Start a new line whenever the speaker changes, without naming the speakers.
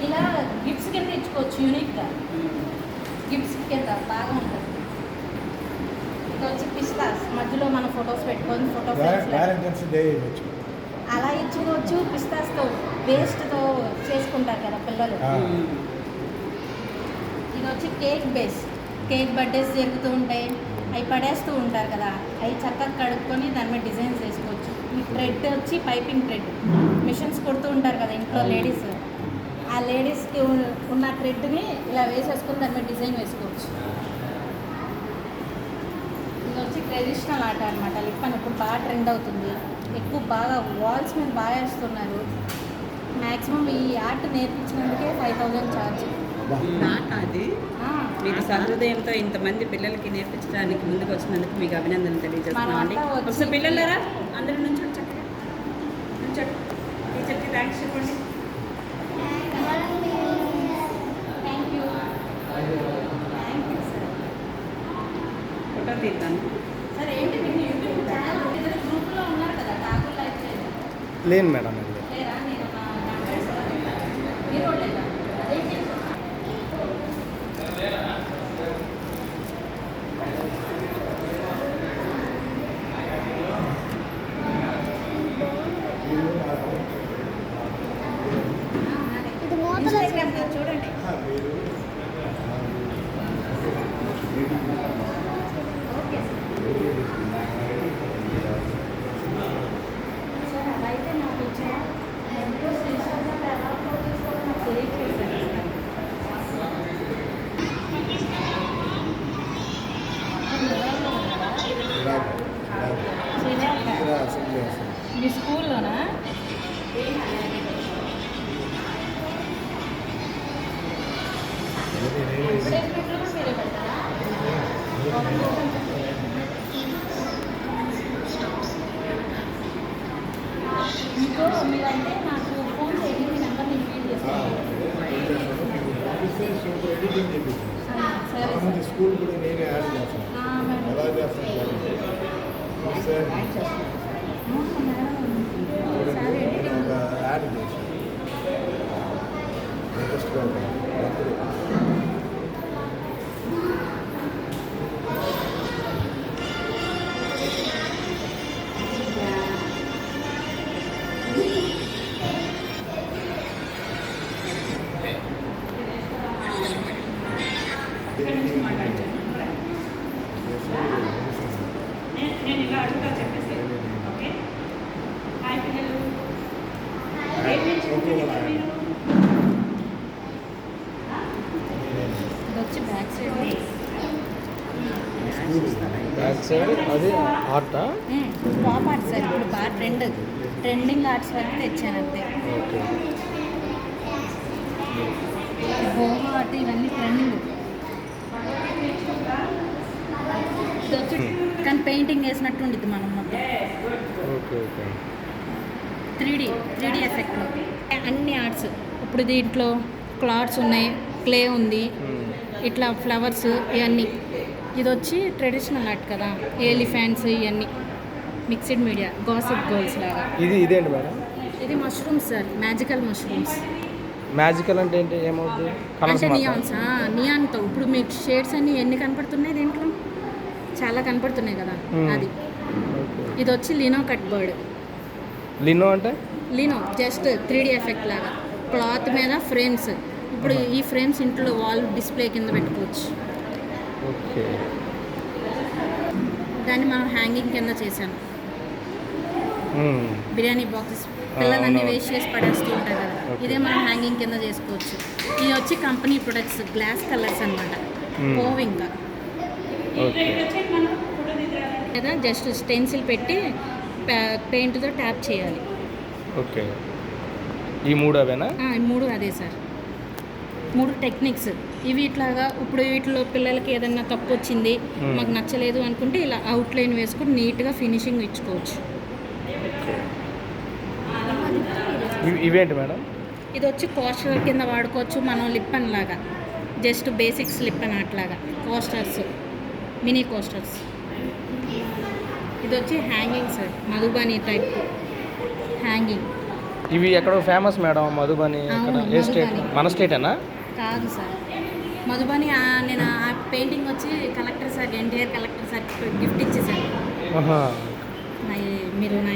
ఇలా గిఫ్ట్స్ కింద ఇచ్చుకోవచ్చు యూనిక్గా. గిఫ్ట్స్ కింద బాగా ఉంటుంది. ఇది వచ్చి పిస్తాస్ మధ్యలో మన ఫొటోస్ పెట్టుకొని ఫోటో అలా ఇచ్చుకోవచ్చు. పిస్తాస్తో వేస్ట్తో చేసుకుంటారు కదా పిల్లలు. ఇది వచ్చి కేక్ బేస్. కేక్ బర్త్డేస్ జరుగుతూ ఉంటాయి, అవి పడేస్తూ ఉంటారు కదా, అవి చక్కగా కడుక్కొని దాని మీద డిజైన్స్ వేసుకోవచ్చు. ఈ థ్రెడ్ వచ్చి పైపింగ్ థ్రెడ్. మిషన్స్ కొడుతూ ఉంటారు కదా ఇంట్లో లేడీస్, ఆ లేడీస్కి ఉన్న థ్రెడ్ని ఇలా వేసేసుకొని దాని మీద డిజైన్ వేసుకోవచ్చు. ఇది వచ్చి ట్రెడిషనల్ ఆట అనమాట. లిప్పన్ ఇప్పుడు బాగా ట్రెండ్ అవుతుంది, ఎక్కువ బాగా వాల్స్ మీద బాగా వేస్తున్నారు. మ్యాక్సిమం ఈ ఆర్ట్ నేర్పించినందుకే 5,000 ఛార్జ్.
అది మీకు సహృదయంతో ఇంతమంది పిల్లలకి నేర్పించడానికి ముందుకు వచ్చినందుకు మీకు అభినందనలు తెలియజేస్తున్నామండి. ఒకసారి పిల్లలరా అందరి నుంచి చక్కగా టీచర్కి థ్యాంక్స్ చెప్పండి. ఫోటో తీద్దాను
సార్. ఏంటి మీకు యూట్యూబ్ ఛానల్ గ్రూప్లో ఉన్నారు కదా, ఠాకూర్ లైఫ్ స్టైల్
లేను మేడం.
లేరా? నేను మీరు లేదా? అదేంటి ఇన్స్టాగ్రామ్లో చూడండి. Okay sir. అలా అయితే నాకు మీ స్కూల్లోనా? మీరే పెడతారా? మీకు మీరంటే నాకు ఫోన్ చేయండి, మీ నెంబర్ నేను ఫీల్ చేస్తాను. సరే
స్కూల్ కూడా నేనే యాడ్ చేస్తాను. ఎలా చేస్తాను యాడ్ చేస్తాను. ఇంట్రెస్ట్గా ఉంటుంది.
నేను ఇలా అడుగుతా చెప్పేసి. ఓకే, హాయ్ పిల్లలు.
ఇది వచ్చి బ్యాక్ సైడ్.
బ్యాక్ సైడ్ అది ఆర్ట్.
Pop art sir. ఇప్పుడు బాగా ట్రెండింగ్ ఆర్ట్స్ వరకు తెచ్చాను అంతే. హోమ్ ఆర్ట్ ఇవన్నీ ట్రెండింగ్. ఇది వచ్చి కానీ పెయింటింగ్ వేసినట్టు ఉండిద్ది మనం మొత్తం.
Okay okay.
3D ఎఫెక్ట్లో అన్ని ఆర్ట్స్. ఇప్పుడు దీంట్లో క్లాత్స్ ఉన్నాయి, క్లే ఉంది, ఇట్లా ఫ్లవర్స్ ఇవన్నీ. ఇది వచ్చి ట్రెడిషనల్ ఆర్ట్ కదా, ఎలిఫెంట్స్ ఇవన్నీ మిక్స్డ్ మీడియా, గాసిప్ గర్ల్స్ లాగా.
ఇదేంటి మేడం?
ఇది mushrooms sir, magical mushrooms.
Magical అంటే ఏంటి? ఏమవుతుంది?
అంటే నియాన్తో ఇప్పుడు మీకు షేడ్స్ అన్నీ ఎన్ని కనపడుతున్నాయి దీంట్లో? చాలా కనపడుతున్నాయి కదా, అది. ఇది వచ్చి లినో కట్ బర్డ్.
లినో అంటే
లినో జస్ట్ 3D ఎఫెక్ట్ లాగా క్లాత్ మీద ఫ్రేమ్స్. ఇప్పుడు ఈ ఫ్రేమ్స్ ఇంట్లో వాల్ డిస్ప్లే కింద పెట్టుకోవచ్చు.
ఓకే.
దాన్ని మనం హ్యాంగింగ్ కింద చేసాను. బిర్యానీ బాక్సెస్ పిల్లలన్నీ వేస్ట్ చేసి పడేస్తూ ఉంటారు కదా, ఇదే మనం హ్యాంగింగ్ కింద చేసుకోవచ్చు. ఇది వచ్చి కంపెనీ ప్రొడక్ట్స్, గ్లాస్ కలర్స్ అనమాట. పోవింగ్ లేదా జస్ట్ స్టెన్సిల్ పెట్టి పెయింట్తో ట్యాప్ చేయాలి.
ఓకే. ఈ మూడు అవేనా?
మూడు అదే సార్. 3 టెక్నిక్స్ ఇవి. ఇట్లాగా ఇప్పుడు వీటిలో పిల్లలకి ఏదైనా తప్పు వచ్చింది, మాకు నచ్చలేదు అనుకుంటే ఇలా అవుట్లైన్ వేసుకొని నీట్గా ఫినిషింగ్ ఇచ్చుకోవచ్చు.
ఇవేంటి మేడం?
ఇది వచ్చి కోస్టర్ కింద వాడుకోవచ్చు మనం. లిప్పన్ లాగా జస్ట్ బేసిక్స్ లిప్పన్ అట్లాగా కోస్టర్స్, మినీ కోస్టర్స్. ఇది వచ్చి hanging sir, Madhubani type hanging.
ఇవి ఎక్కడో ఫేమస్ మేడం మధుబని ఎక్కడ
అవును,
ఏ స్టేట్
మధుబని.
మన స్టేటేనా?
కాదు సార్, మధుబని నేను ఆ పెయింటింగ్ వచ్చి collector sir, NTR collector sir gift ఇచ్చేసాను.
ఆహా.
మీరు నా